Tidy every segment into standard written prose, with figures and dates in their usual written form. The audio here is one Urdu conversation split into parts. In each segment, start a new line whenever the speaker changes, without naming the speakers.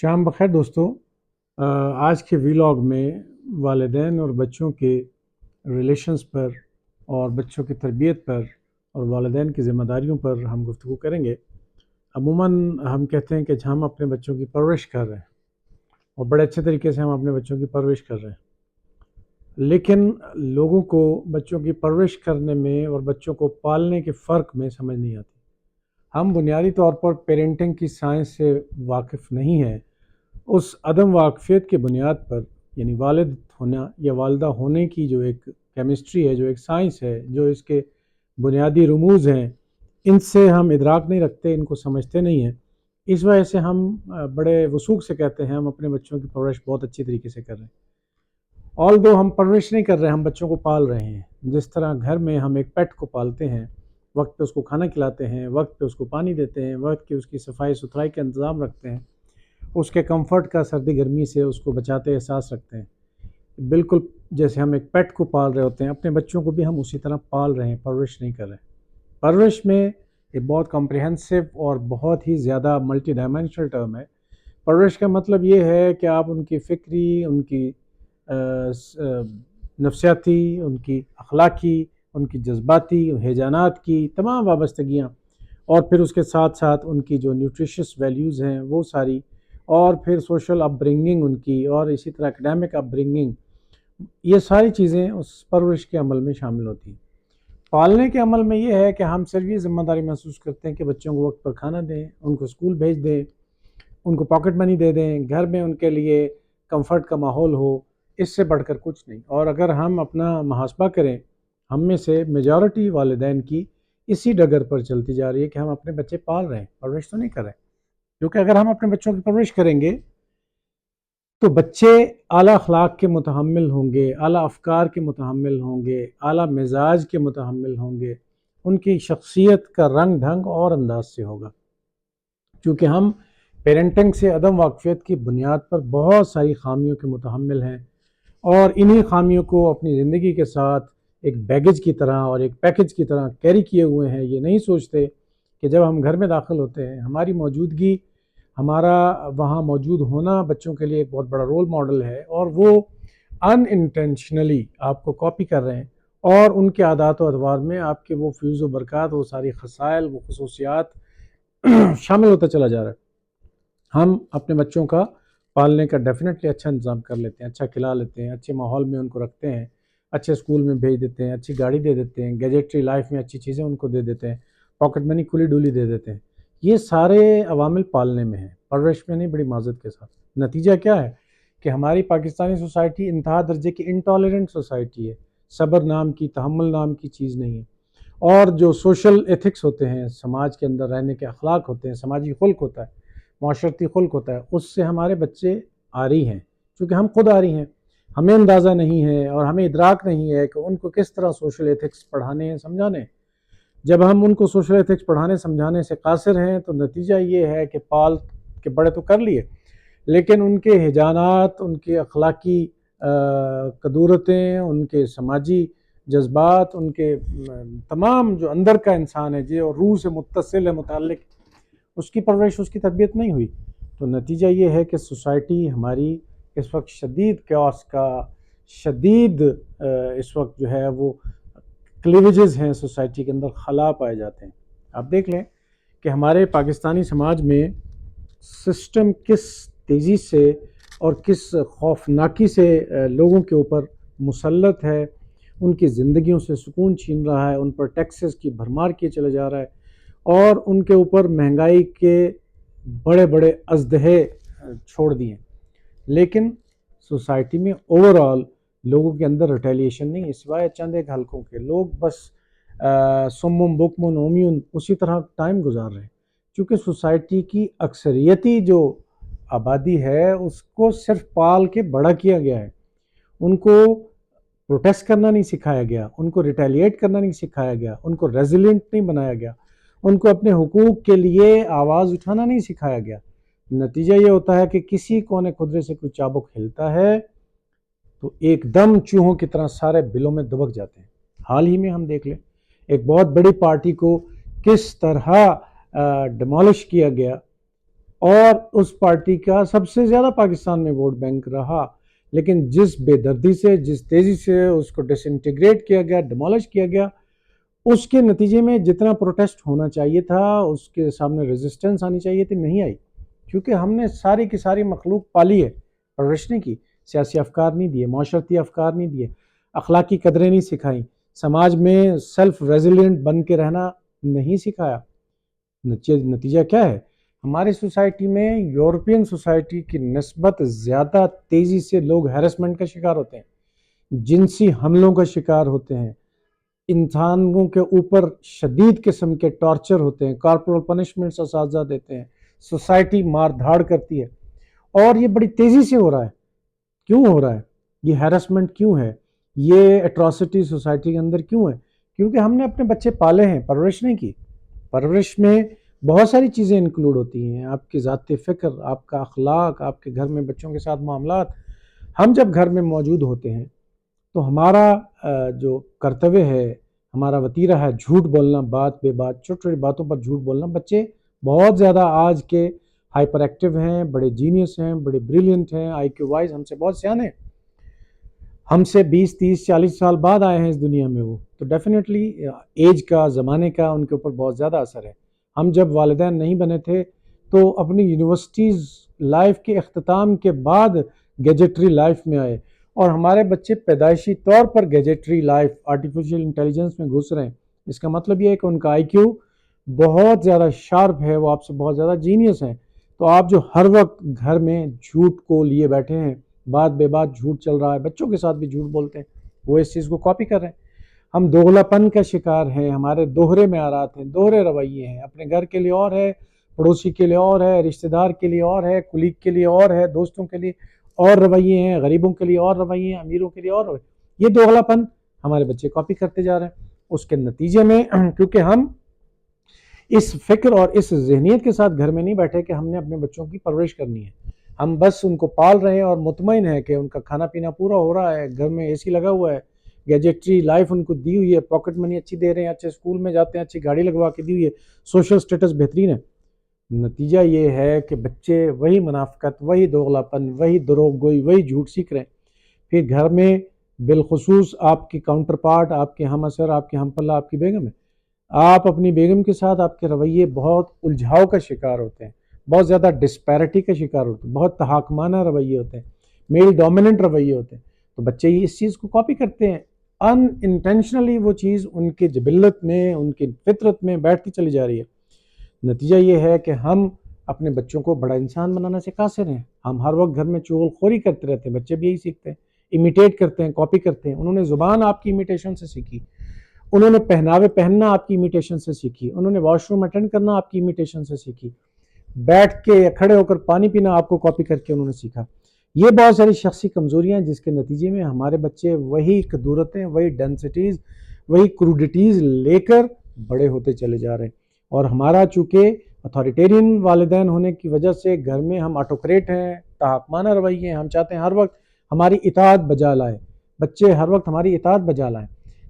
شام بخیر دوستو، آج کے ویلاگ میں والدین اور بچوں کے ریلیشنز پر اور بچوں کی تربیت پر اور والدین کی ذمہ داریوں پر ہم گفتگو کریں گے۔ عموماً ہم کہتے ہیں کہ ہم اپنے بچوں کی پرورش کر رہے ہیں اور بڑے اچھے طریقے سے ہم اپنے بچوں کی پرورش کر رہے ہیں، لیکن لوگوں کو بچوں کی پرورش کرنے میں اور بچوں کو پالنے کے فرق میں سمجھ نہیں آتی۔ ہم بنیادی طور پر پیرنٹنگ کی سائنس سے واقف نہیں ہیں۔ اس عدم واقفیت کی بنیاد پر، یعنی والد ہونا یا والدہ ہونے کی جو ایک کیمسٹری ہے، جو ایک سائنس ہے، جو اس کے بنیادی رموز ہیں، ان سے ہم ادراک نہیں رکھتے، ان کو سمجھتے نہیں ہیں۔ اس وجہ سے ہم بڑے وثوق سے کہتے ہیں ہم اپنے بچوں کی پرورش بہت اچھی طریقے سے کر رہے ہیں۔ آلدو ہم پرورش نہیں کر رہے، ہم بچوں کو پال رہے ہیں۔ جس طرح گھر میں ہم ایک پیٹ کو پالتے ہیں، وقت پہ اس کو کھانا کھلاتے ہیں، وقت پہ اس کو پانی دیتے ہیں، وقت پہ اس کی صفائی ستھرائی کا انتظام رکھتے ہیں، اس کے کمفرٹ کا سردی گرمی سے اس کو بچاتے احساس رکھتے ہیں، بالکل جیسے ہم ایک پیٹ کو پال رہے ہوتے ہیں، اپنے بچوں کو بھی ہم اسی طرح پال رہے ہیں، پرورش نہیں کر رہے ہیں۔ پرورش میں یہ بہت کمپریہنسو اور بہت ہی زیادہ ملٹی ڈائمینشنل ٹرم ہے۔ پرورش کا مطلب یہ ہے کہ آپ ان کی فکری، ان کی نفسیاتی، ان کی اخلاقی، ان کی جذباتی، ہیجانات کی تمام وابستگیاں، اور پھر اس کے ساتھ ساتھ ان کی جو نیوٹریشس ویلیوز ہیں وہ ساری، اور پھر سوشل اپ برنگنگ ان کی، اور اسی طرح اکیڈیمک اپ برنگنگ، یہ ساری چیزیں اس پرورش کے عمل میں شامل ہوتی ہیں۔ پالنے کے عمل میں یہ ہے کہ ہم صرف یہ ذمہ داری محسوس کرتے ہیں کہ بچوں کو وقت پر کھانا دیں، ان کو اسکول بھیج دیں، ان کو پاکٹ منی دے دیں، گھر میں ان کے لیے کمفرٹ کا ماحول ہو، اس سے بڑھ کر کچھ نہیں۔ اور اگر ہم اپنا محاسبہ کریں، ہم میں سے میجورٹی والدین کی اسی ڈگر پر چلتی جا رہی ہے کہ ہم اپنے بچے پال رہے ہیں، پرورش تو نہیں کر رہے۔ کیونکہ اگر ہم اپنے بچوں کی پرورش کریں گے تو بچے اعلیٰ اخلاق کے متحمل ہوں گے، اعلیٰ افکار کے متحمل ہوں گے، اعلیٰ مزاج کے متحمل ہوں گے، ان کی شخصیت کا رنگ ڈھنگ اور انداز سے ہوگا۔ چونکہ ہم پیرنٹنگ سے عدم واقفیت کی بنیاد پر بہت ساری خامیوں کے متحمل ہیں، اور انہی خامیوں کو اپنی زندگی کے ساتھ ایک بیگیج کی طرح اور ایک پیکج کی طرح کیری کیے ہوئے ہیں۔ یہ نہیں سوچتے کہ جب ہم گھر میں داخل ہوتے ہیں، ہماری موجودگی، ہمارا وہاں موجود ہونا بچوں کے لیے ایک بہت بڑا رول ماڈل ہے، اور وہ ان انٹینشنلی آپ کو کاپی کر رہے ہیں، اور ان کے عادات و اطوار میں آپ کے وہ فیوز و برکات، وہ ساری خصائل، وہ خصوصیات شامل ہوتا چلا جا رہا ہے۔ ہم اپنے بچوں کا پالنے کا ڈیفینیٹلی اچھا انتظام کر لیتے ہیں، اچھا کھلا لیتے ہیں، اچھے ماحول میں ان کو رکھتے ہیں، اچھے اسکول میں بھیج دیتے ہیں، اچھی گاڑی دے دیتے ہیں، گیجٹری لائف میں اچھی چیزیں ان کو دے دیتے ہیں، پاکٹ منی کھلی ڈولی دے دیتے ہیں۔ یہ سارے عوامل پالنے میں ہیں، پرورش میں نہیں، بڑی معذرت کے ساتھ۔ نتیجہ کیا ہے کہ ہماری پاکستانی سوسائٹی انتہا درجے کی انٹالرنٹ سوسائٹی ہے، صبر نام کی، تحمل نام کی چیز نہیں ہے، اور جو سوشل ایتھکس ہوتے ہیں، سماج کے اندر رہنے کے اخلاق ہوتے ہیں، سماجی خلق ہوتا ہے، معاشرتی خلق ہوتا ہے، اس سے ہمارے بچے عاری ہیں۔ چونکہ ہم خود عاری ہیں، ہمیں اندازہ نہیں ہے اور ہمیں ادراک نہیں ہے کہ ان کو کس طرح سوشل ایتھکس پڑھانے ہیں، سمجھانے ہیں۔ جب ہم ان کو سوشل ایتھکس پڑھانے سمجھانے سے قاصر ہیں تو نتیجہ یہ ہے کہ پال کے بڑے تو کر لیے، لیکن ان کے ہیجانات، ان کے اخلاقی قدورتیں، ان کے سماجی جذبات، ان کے تمام جو اندر کا انسان ہے جو روح سے متصل ہے، متعلق، اس کی پرورش، اس کی تربیت نہیں ہوئی۔ تو نتیجہ یہ ہے کہ سوسائٹی ہماری اس وقت شدید کیوس کا، شدید اس وقت جو ہے وہ کلیویجز ہیں سوسائٹی کے اندر، خلا پائے جاتے ہیں۔ آپ دیکھ لیں کہ ہمارے پاکستانی سماج میں سسٹم کس تیزی سے اور کس خوفناکی سے لوگوں کے اوپر مسلط ہے، ان کی زندگیوں سے سکون چھین رہا ہے، ان پر ٹیکسز کی بھرمار کیے چلے جا رہا ہے، اور ان کے اوپر مہنگائی کے بڑے بڑے ازدہے چھوڑ دیے۔ لیکن سوسائٹی میں اوورآل لوگوں کے اندر ریٹیلیشن نہیں ہے، سوائے چند ایک حلقوں کے۔ لوگ بس سمم بکمن عمیون اسی طرح ٹائم گزار رہے ہیں، چونکہ سوسائٹی کی اکثریتی جو آبادی ہے اس کو صرف پال کے بڑا کیا گیا ہے۔ ان کو پروٹیسٹ کرنا نہیں سکھایا گیا، ان کو ریٹیلیٹ کرنا نہیں سکھایا گیا، ان کو ریزیلینٹ نہیں بنایا گیا، ان کو اپنے حقوق کے لیے آواز اٹھانا نہیں سکھایا گیا۔ نتیجہ یہ ہوتا ہے کہ کسی کونے خدرے سے کوئی چابک ہلتا ہے تو ایک دم چوہوں کی طرح سارے بلوں میں دبک جاتے ہیں۔ حال ہی میں ہم دیکھ لیں ایک بہت بڑی پارٹی کو کس طرح ڈیمولش کیا گیا، اور اس پارٹی کا سب سے زیادہ پاکستان میں ووٹ بینک رہا، لیکن جس بے دردی سے، جس تیزی سے اس کو ڈس انٹیگریٹ کیا گیا، ڈیمولش کیا گیا، اس کے نتیجے میں جتنا پروٹیسٹ ہونا چاہیے تھا، اس کے سامنے ریزسٹنس آنی چاہیے تھی، نہیں آئی، کیونکہ ہم نے ساری کی ساری مخلوق پالی ہے، پرورش نہیں کی، سیاسی افکار نہیں دیے، معاشرتی افکار نہیں دیے، اخلاقی قدریں نہیں سکھائیں، سماج میں سیلف ریزیلینٹ بن کے رہنا نہیں سکھایا۔ نتیجہ کیا ہے؟ ہماری سوسائٹی میں یورپین سوسائٹی کی نسبت زیادہ تیزی سے لوگ ہیرسمنٹ کا شکار ہوتے ہیں، جنسی حملوں کا شکار ہوتے ہیں، انسانوں کے اوپر شدید قسم کے ٹارچر ہوتے ہیں، کارپورل پنشمنٹس اساتذہ دیتے ہیں، سوسائٹی مار دھاڑ کرتی ہے، اور یہ بڑی تیزی سے ہو رہا ہے۔ کیوں ہو رہا ہے یہ ہیرسمنٹ؟ کیوں ہے یہ اٹراسٹی سوسائٹی کے اندر؟ کیوں ہے؟ کیونکہ ہم نے اپنے بچے پالے ہیں، پرورش نہیں کی۔ پرورش میں بہت ساری چیزیں انکلوڈ ہوتی ہیں، آپ کی ذاتی فکر، آپ کا اخلاق، آپ کے گھر میں بچوں کے ساتھ معاملات۔ ہم جب گھر میں موجود ہوتے ہیں تو ہمارا جو کرتویہ ہے، ہمارا وتیرہ ہے جھوٹ بولنا، بات بے بات، چھوٹی چھوٹی باتوں پر جھوٹ بولنا۔ بچے بہت زیادہ آج کے ہائپر ایکٹیو ہیں، بڑے جینیس ہیں، بڑے بریلینٹ ہیں، آئی کیو وائز ہم سے بہت سیانے ہیں، ہم سے 20 30 40 سال بعد آئے ہیں اس دنیا میں، وہ تو ڈیفینیٹلی ایج کا، زمانے کا ان کے اوپر بہت زیادہ اثر ہے۔ ہم جب والدین نہیں بنے تھے تو اپنی یونیورسٹیز لائف کے اختتام کے بعد گیجٹری لائف میں آئے، اور ہمارے بچے پیدائشی طور پر گیجٹری لائف، آرٹیفیشل انٹیلیجنس میں گھس رہے ہیں۔ اس کا مطلب یہ ہے کہ ان کا آئی کیو بہت زیادہ شارپ ہے، وہ آپ سے بہت زیادہ جینیس ہیں۔ تو آپ جو ہر وقت گھر میں جھوٹ کو لیے بیٹھے ہیں، بات بے بات جھوٹ چل رہا ہے، بچوں کے ساتھ بھی جھوٹ بولتے ہیں، وہ اس چیز کو کاپی کر رہے ہیں۔ ہم دوغلا پن کا شکار ہیں، ہمارے دوہرے معیارات ہیں، دوہرے رویے ہیں، اپنے گھر کے لیے اور ہے، پڑوسی کے لیے اور ہے، رشتہ دار کے لیے اور ہے، کلیگ کے لیے اور ہے، دوستوں کے لیے اور رویے ہیں، غریبوں کے لیے اور رویے ہیں، امیروں کے لیے اور رویے۔ یہ دوغلا پن ہمارے بچے کاپی کرتے جا رہے ہیں۔ اس کے نتیجے میں کیونکہ ہم اس فکر اور اس ذہنیت کے ساتھ گھر میں نہیں بیٹھے کہ ہم نے اپنے بچوں کی پرورش کرنی ہے، ہم بس ان کو پال رہے ہیں اور مطمئن ہے کہ ان کا کھانا پینا پورا ہو رہا ہے، گھر میں اے سی لگا ہوا ہے، گیجٹری لائف ان کو دی ہوئی ہے، پاکٹ منی اچھی دے رہے ہیں، اچھے اسکول میں جاتے ہیں، اچھی گاڑی لگوا کے دی ہوئی ہے، سوشل سٹیٹس بہترین ہے۔ نتیجہ یہ ہے کہ بچے وہی منافقت، وہی دوغلا پن، وہی دروغ گوئی، وہی جھوٹ سیکھ رہے ہیں۔ پھر گھر میں بالخصوص آپ کی کاؤنٹر پارٹ، آپ کے ہم اثر، آپ کے ہم پلہ، آپ کی بیگم ہے، آپ اپنی بیگم کے ساتھ آپ کے رویے بہت الجھاؤ کا شکار ہوتے ہیں، بہت زیادہ ڈسپیرٹی کا شکار ہوتے ہیں، بہت تحاکمانہ رویے ہوتے ہیں، میل ڈومیننٹ رویے ہوتے ہیں، تو بچے ہی اس چیز کو کاپی کرتے ہیں، ان انٹینشنلی وہ چیز ان کی جبلت میں، ان کی فطرت میں بیٹھتی چلی جا رہی ہے۔ نتیجہ یہ ہے کہ ہم اپنے بچوں کو بڑا انسان بنانا سے قاصر ہیں، ہم ہر وقت گھر میں چغل خوری کرتے رہتے ہیں، بچے بھی یہی سیکھتے ہیں، امیٹیٹ کرتے ہیں، کاپی کرتے ہیں۔ انہوں نے زبان آپ کی امیٹیشن سے سیکھی، انہوں نے پہناوے پہننا آپ کی امیٹیشن سے سیکھی، انہوں نے واش روم اٹینڈ کرنا آپ کی امیٹیشن سے سیکھی، بیٹھ کے یا کھڑے ہو کر پانی پینا آپ کو کاپی کر کے انہوں نے سیکھا۔ یہ بہت ساری شخصی کمزوریاں ہیں جس کے نتیجے میں ہمارے بچے وہی قدورتیں، وہی ڈینسٹیز، وہی کروڈیٹیز لے کر بڑے ہوتے چلے جا رہے ہیں۔ اور ہمارا چونکہ اتھارٹیرین والدین ہونے کی وجہ سے گھر میں ہم آٹوکریٹ ہیں، تحاکمانہ رویے ہیں، ہم چاہتے ہیں ہر وقت ہماری اطاعت بجا لائے، بچے ہر وقت ہماری اطاعت بجا لائیں،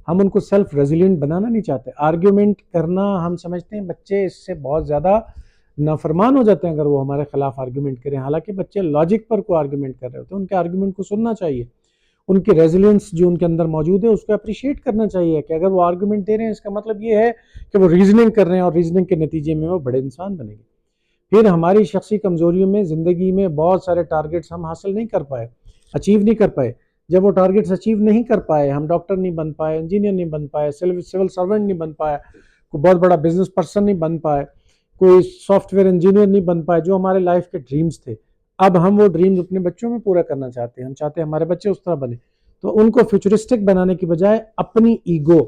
ہم ان کو سیلف ریزیلینٹ بنانا نہیں چاہتے۔ آرگیومنٹ کرنا ہم سمجھتے ہیں بچے اس سے بہت زیادہ نافرمان ہو جاتے ہیں اگر وہ ہمارے خلاف آرگیومنٹ کریں، حالانکہ بچے لاجک پر کو آرگیومنٹ کر رہے ہوتے ہیں، ان کے آرگیومنٹ کو سننا چاہیے، ان کی ریزیلینس جو ان کے اندر موجود ہے اس کو اپریشیٹ کرنا چاہیے کہ اگر وہ آرگیومنٹ دے رہے ہیں اس کا مطلب یہ ہے کہ وہ ریزننگ کر رہے ہیں، اور ریزننگ کے نتیجے میں وہ بڑے انسان بنیں گے۔ پھر ہماری شخصی کمزوریوں میں زندگی میں بہت سارے ٹارگیٹس ہم حاصل نہیں کر پائے، اچیو نہیں کر پائے۔ جب وہ ٹارگیٹس اچیو نہیں کر پائے، ہم ڈاکٹر نہیں بن پائے، انجینئر نہیں بن پائے، سول سرونٹ نہیں بن پائے، کوئی بہت بڑا بزنس پرسن نہیں بن پائے، کوئی سافٹ ویئر انجینئر نہیں بن پائے، جو ہمارے لائف کے ڈریمز تھے، اب ہم وہ ڈریمز اپنے بچوں میں پورا کرنا چاہتے ہیں، ہم چاہتے ہیں ہمارے بچے اس طرح بنے۔ تو ان کو فیوچرسٹک بنانے کی بجائے اپنی ایگو،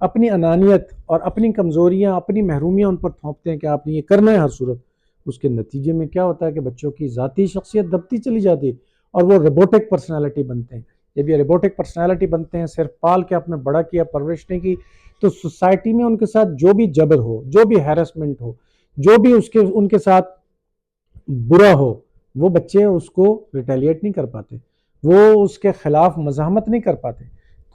اپنی انانیت اور اپنی کمزوریاں، اپنی محرومیاں ان پر تھوپتے ہیں کہ آپ نے یہ کرنا ہے ہر صورت۔ اس کے نتیجے میں کیا ہوتا ہے کہ بچوں کی ذاتی شخصیت دبتی چلی جاتی ہے اور وہ روبوٹک پرسنالٹی بنتے ہیں۔ جب یہ روبوٹک پرسنالٹی بنتے ہیں، صرف پال کے اپنے بڑا کیا، پرورش نہیں کی، تو سوسائٹی میں ان کے ساتھ جو بھی جبر ہو، جو بھی ہیرسمنٹ ہو، جو بھی ان کے ساتھ برا ہو، وہ بچے اس کو ریٹیلیٹ نہیں کر پاتے، وہ اس کے خلاف مزاحمت نہیں کر پاتے۔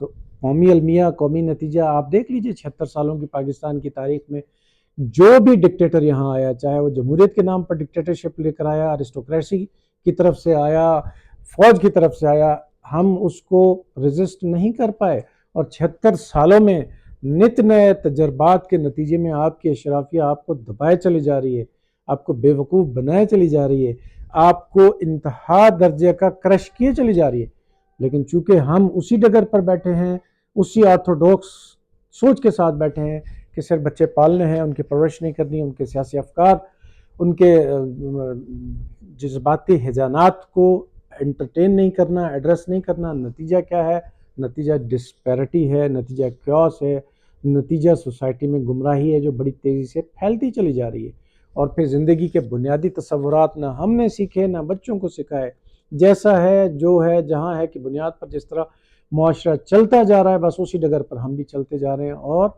تو قومی المیہ، قومی نتیجہ آپ دیکھ لیجئے 76 سالوں کی پاکستان کی تاریخ میں جو بھی ڈکٹیٹر یہاں آیا، چاہے وہ جمہوریت کے نام پر ڈکٹیٹرشپ لے کر آیا، ارسٹوکریسی کی طرف سے آیا، فوج کی طرف سے آیا، ہم اس کو ریزسٹ نہیں کر پائے، اور 76 سالوں میں نت نئے تجربات کے نتیجے میں آپ کی اشرافیہ آپ کو دبائے چلی جا رہی ہے، آپ کو بے وقوف بنائے چلی جا رہی ہے، آپ کو انتہا درجے کا کرش کیے چلی جا رہی ہے، لیکن چونکہ ہم اسی ڈگر پر بیٹھے ہیں، اسی آرتھوڈوکس سوچ کے ساتھ بیٹھے ہیں کہ صرف بچے پالنے ہیں، ان کی پرورش نہیں کرنی، ان کے سیاسی افکار، ان کے جذباتی ہیجانات کو انٹرٹین نہیں کرنا، ایڈریس نہیں کرنا، نتیجہ کیا ہے؟ نتیجہ ڈسپیرٹی ہے، نتیجہ کیوس ہے، نتیجہ سوسائٹی میں گمراہی ہے جو بڑی تیزی سے پھیلتی چلی جا رہی ہے، اور پھر زندگی کے بنیادی تصورات نہ ہم نے سیکھے نہ بچوں کو سکھائے، جیسا ہے جو ہے جہاں ہے کی بنیاد پر جس طرح معاشرہ چلتا جا رہا ہے بس اسی ڈگر پر ہم بھی چلتے جا رہے ہیں، اور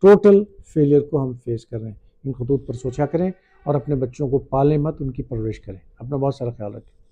ٹوٹل فیلئر کو ہم فیس کر رہے ہیں۔ ان خطوط پر سوچا کریں اور اپنے بچوں کو پالیں مت، ان کی پرورش کریں۔ اپنا بہت سارا خیال رکھیں۔